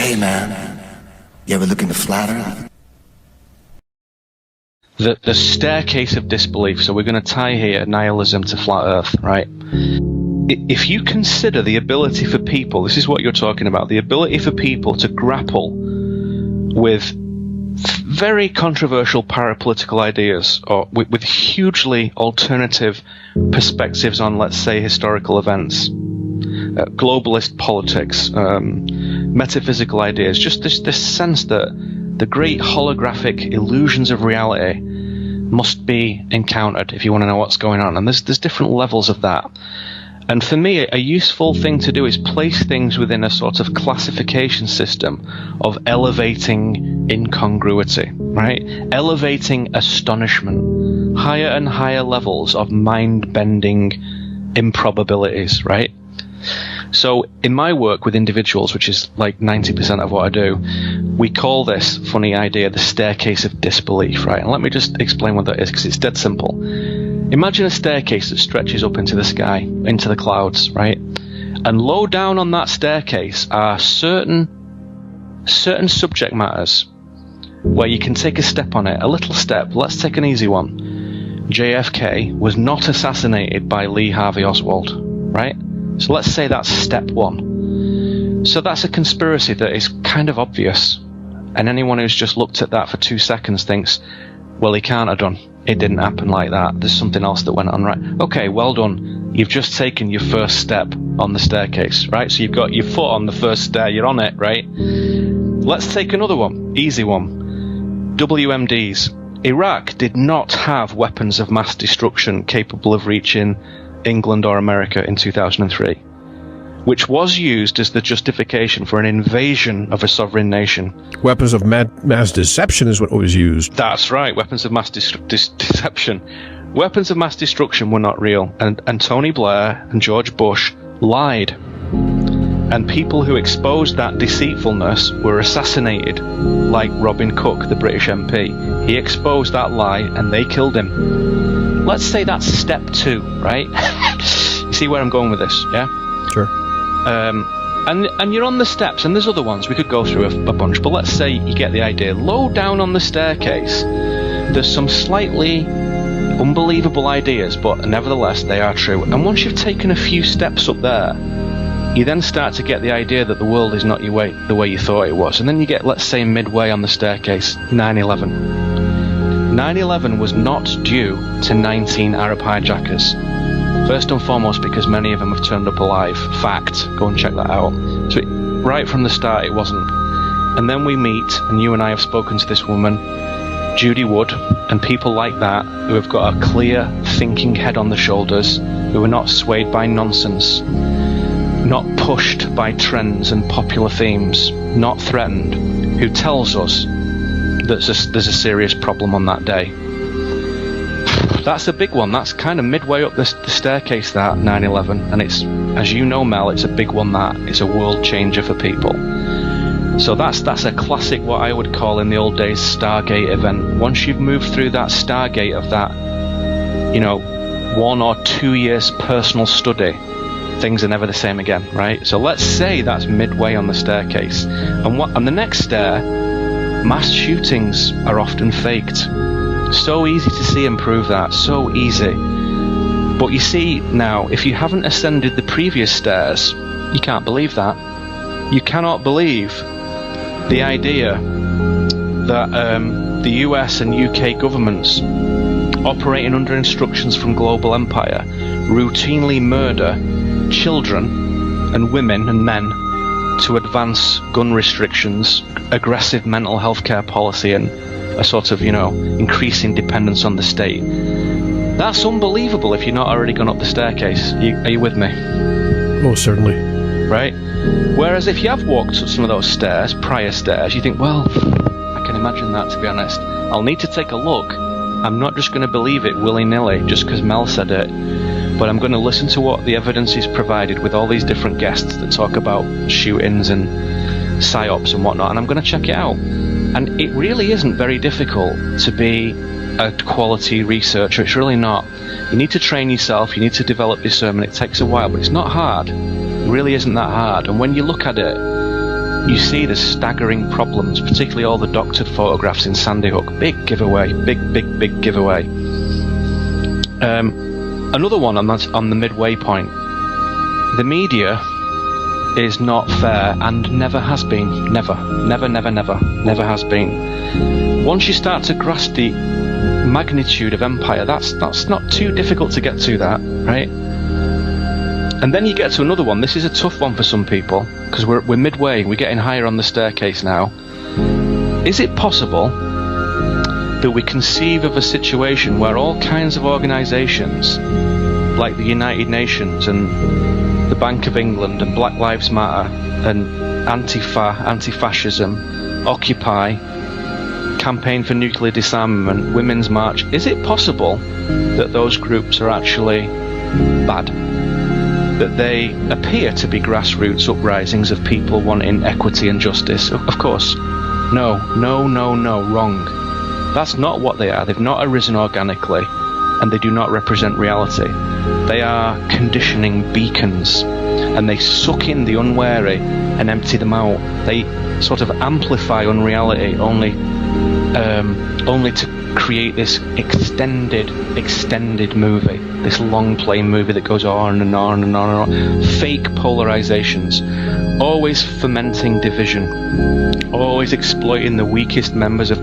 Hey man, you ever look into flat earth? The staircase of disbelief. So we're going to tie here nihilism to flat earth, right? If you consider the ability for people, this is what you're talking about, the ability for people to grapple with very controversial parapolitical ideas, or with hugely alternative perspectives on, let's say, historical events, globalist politics, metaphysical ideas, just this sense that the great holographic illusions of reality must be encountered if you want to know what's going on. And there's different levels of that. And for me, a useful thing to do is place things within a sort of classification system of elevating incongruity, right? Elevating astonishment, higher and higher levels of mind-bending improbabilities, right? So in my work with individuals, which is like 90% of what I do, we call this funny idea the staircase of disbelief, right? And let me just explain what that is, because it's dead simple. Imagine a staircase that stretches up into the sky, into the clouds, right? And low down on that staircase are certain subject matters where you can take a step on it, a little step. Let's take an easy one. JFK was not assassinated by Lee Harvey Oswald, right? So let's say that's step one. So that's a conspiracy that is kind of obvious. And anyone who's just looked at that for 2 seconds thinks, well, he can't have done. It didn't happen like that. There's something else that went on, right? Okay, well done. You've just taken your first step on the staircase, right? So you've got your foot on the first stair. You're on it, right? Let's take another one. Easy one. WMDs. Iraq did not have weapons of mass destruction capable of reaching England or America in 2003, which was used as the justification for an invasion of a sovereign nation. Weapons of mass deception is what was used. That's right, weapons of mass deception. Weapons of mass destruction were not real, and Tony Blair and George Bush lied. And people who exposed that deceitfulness were assassinated, like Robin Cook, the British MP. He exposed that lie and they killed him. Let's say that's step 2, right? You see where I'm going with this, yeah? Sure. And you're on the steps, and there's other ones. We could go through a bunch, but let's say you get the idea. Low down on the staircase, there's some slightly unbelievable ideas, but nevertheless they are true. And once you've taken a few steps up there, you then start to get the idea that the world is not the way you thought it was. And then you get, let's say, midway on the staircase, 9/11. 9/11 was not due to 19 Arab hijackers. First and foremost, because many of them have turned up alive. Fact. Go and check that out. So right from the start, it wasn't. And then we meet, and you and I have spoken to this woman, Judy Wood, and people like that, who have got a clear, thinking head on the shoulders, who are not swayed by nonsense, not pushed by trends and popular themes, not threatened, who tells us that there's a serious problem on that day. That's a big one. That's kind of midway up the staircase, that 9/11, and it's, as you know, Mel, it's a big one. That it's a world changer for people. So that's a classic, what I would call in the old days, Stargate event. Once you've moved through that Stargate of that, 1 or 2 years personal study, things are never the same again, right? So let's say that's midway on the staircase, and on the next stair, mass shootings are often faked. So easy to see and prove that, so easy. But you see now, if you haven't ascended the previous stairs, you can't believe that. You cannot believe the idea that the US and UK governments, operating under instructions from global empire, routinely murder children and women and men to advance gun restrictions, aggressive mental health care policy, and a sort of, increasing dependence on the state. That's unbelievable if you're not already gone up the staircase. Are you with me? Most certainly. Right? Whereas if you have walked up some of those stairs, prior stairs, you think, well, I can imagine that, to be honest. I'll need to take a look. I'm not just going to believe it willy-nilly just because Mel said it, but I'm going to listen to what the evidence is provided with all these different guests that talk about shootings and psyops and whatnot, and I'm going to check it out. And it really isn't very difficult to be a quality researcher. It's really not. You need to train yourself, you need to develop discernment. It takes a while, but it's not hard. It really isn't that hard. And when you look at it, you see the staggering problems, particularly all the doctored photographs in Sandy Hook. Big giveaway, big giveaway. Another one on the midway point. The media is not fair and never has been. Never has been. Once you start to grasp the magnitude of empire, that's not too difficult to get to that, right? And then you get to another one. This is a tough one for some people, because we're midway, we're getting higher on the staircase now. Is it possible that we conceive of a situation where all kinds of organisations, like the United Nations and the Bank of England and Black Lives Matter and Antifa, anti-fascism, Occupy, Campaign for Nuclear Disarmament, Women's March, is it possible that those groups are actually bad? That they appear to be grassroots uprisings of people wanting equity and justice? Of course. No, wrong. That's not what they are. They've not arisen organically, and they do not represent reality. They are conditioning beacons, and they suck in the unwary and empty them out. They sort of amplify unreality only to create this extended movie, this long play movie that goes on and on and on and on. Fake polarizations, always fomenting division, always exploiting the weakest members of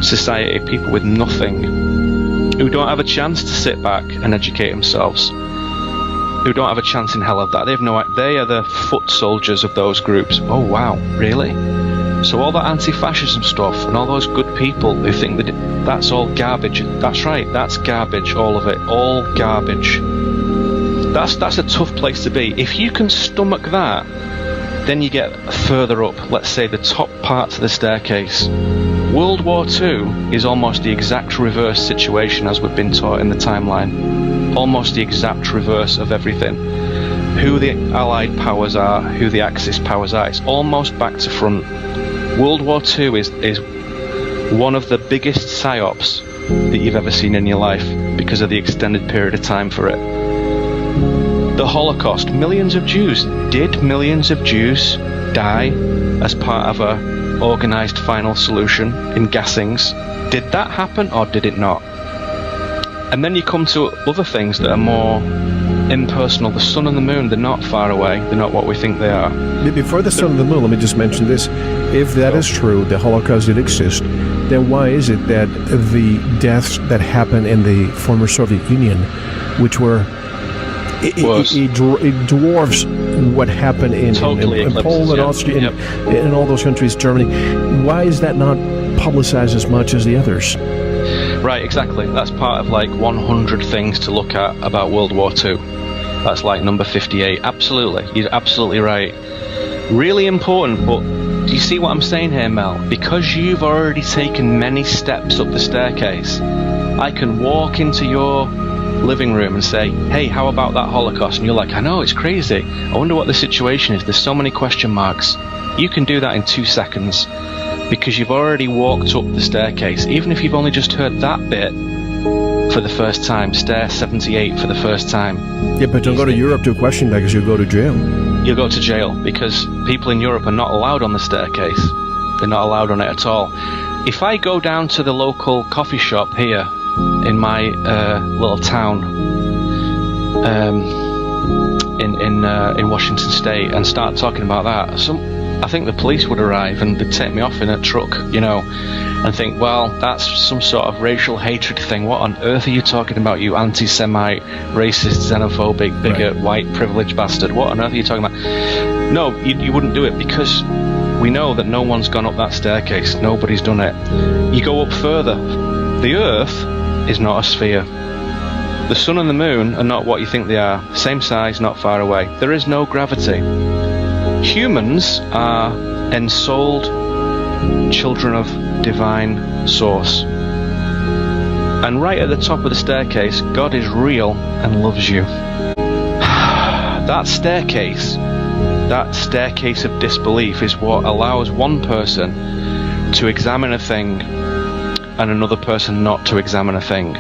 society, people with nothing, who don't have a chance to sit back and educate themselves, who don't have a chance in hell of that. They are the foot soldiers of those groups. Oh wow, really? So all that anti-fascism stuff and all those good people who think that that's all garbage. That's right, that's garbage, all of it, all garbage. That's a tough place to be. If you can stomach that, then you get further up, let's say the top parts of the staircase. World War II is almost the exact reverse situation as we've been taught in the timeline. Almost the exact reverse of everything. Who the Allied powers are, who the Axis powers are, it's almost back to front. World War II is one of the biggest psyops that you've ever seen in your life because of the extended period of time for it. The Holocaust, millions of Jews. Did millions of Jews die as part of a organised final solution in gassings? Did that happen or did it not? And then you come to other things that are more impersonal. The sun and the moon, they're not far away. They're not what we think they are. Before the sun and the moon, let me just mention this. If that is true, the Holocaust did exist, then why is it that the deaths that happened in the former Soviet Union, which were... It dwarfs what happened in Poland, Austria, in all those countries, Germany. Why is that not publicized as much as the others? Right, exactly. That's part of like 100 things to look at about World War II. That's like number 58. Absolutely. You're absolutely right. Really important, but do you see what I'm saying here, Mel? Because you've already taken many steps up the staircase, I can walk into your living room and say, hey, how about that Holocaust? And you're like, I know, it's crazy. I wonder what the situation is. There's so many question marks. You can do that in 2 seconds because you've already walked up the staircase. Even if you've only just heard that bit for the first time, stair 78 for the first time. Yeah, but don't go to Europe to question that because you'll go to jail. You'll go to jail because people in Europe are not allowed on the staircase. They're not allowed on it at all. If I go down to the local coffee shop here in my little town in Washington State and start talking about that, I think the police would arrive and they'd take me off in a truck, and think, well, that's some sort of racial hatred thing. What on earth are you talking about, you anti-Semite, racist, xenophobic, bigot, white, privileged bastard? What on earth are you talking about? No, you wouldn't do it because we know that no one's gone up that staircase. Nobody's done it. You go up further. The Earth is not a sphere. The sun and the moon are not what you think they are. Same size, not far away. There is no gravity. Humans are ensouled children of divine source. And right at the top of the staircase, God is real and loves you. That staircase of disbelief is what allows one person to examine a thing and another person not to examine a thing.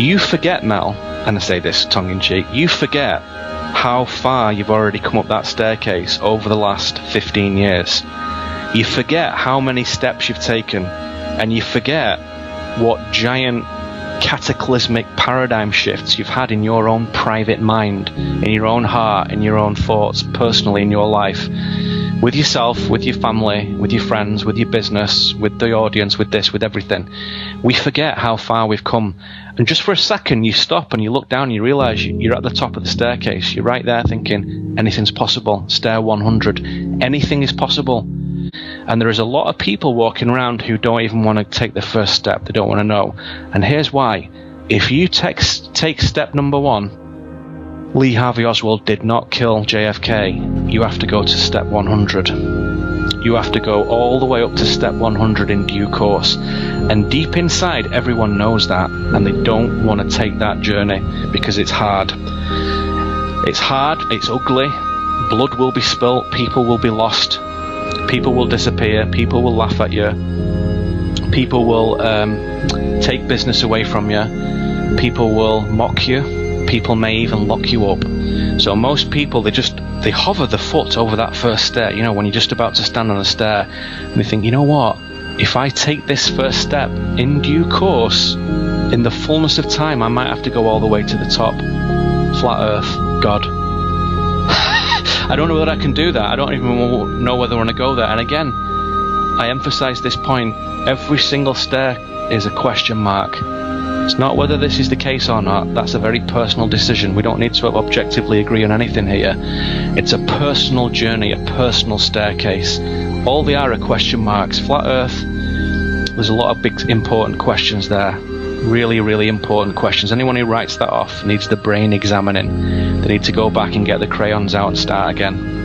You forget, Mel, and I say this tongue-in-cheek, you forget how far you've already come up that staircase over the last 15 years. You forget how many steps you've taken, and you forget what giant cataclysmic paradigm shifts you've had in your own private mind, in your own heart, in your own thoughts, personally in your life, with yourself, with your family, with your friends, with your business, with the audience, with this, with everything. We forget how far we've come. And just for a second, you stop and you look down and you realize you're at the top of the staircase. You're right there thinking, anything's possible. Stair 100. Anything is possible. And there is a lot of people walking around who don't even want to take the first step. They don't want to know. And here's why. If you take step number 1, Lee Harvey Oswald did not kill JFK. You have to go to step 100. You have to go all the way up to step 100 in due course. And deep inside, everyone knows that, and they don't want to take that journey because it's hard. It's hard, it's ugly, blood will be spilt, people will be lost, people will disappear, people will laugh at you, people will take business away from you, people will mock you, people may even lock you up. So most people, they hover the foot over that first stair, you know, when you're just about to stand on a stair, and they think, you know what, if I take this first step in due course, in the fullness of time, I might have to go all the way to the top. Flat Earth, God. I don't know whether I can do that. I don't even know whether I want to go there. And again, I emphasize this point, every single stair is a question mark. It's not whether this is the case or not. That's a very personal decision. We don't need to objectively agree on anything here. It's a personal journey, a personal staircase. All they are question marks. Flat Earth, there's a lot of big important questions there. Really, really important questions. Anyone who writes that off needs the brain examining. They need to go back and get the crayons out and start again.